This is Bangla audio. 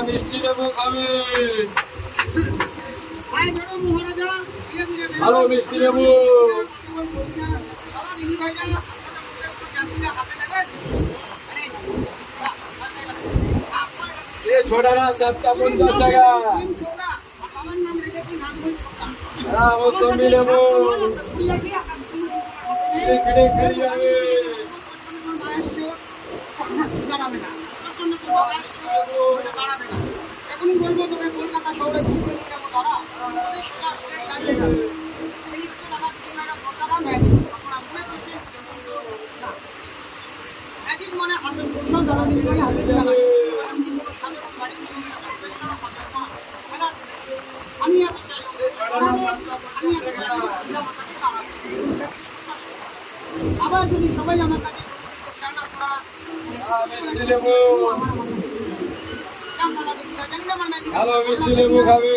মিষ্টি লেবু খাবে। ভালো মিষ্টি লেবু। ছোটা না 7টা 50 টাকা। মৌসুমি লেবু এখনই বলবো তোকে কলকাতা শহরে ঘুরতে নিয়ে যাবো তারা একই মানে হাতের পরিষদ দাদা দিদি হাতের আমি আবার যদি সবাই আমার কাছে মিষ্টি লেবু। ভালো মিষ্টি লেবু খাবে।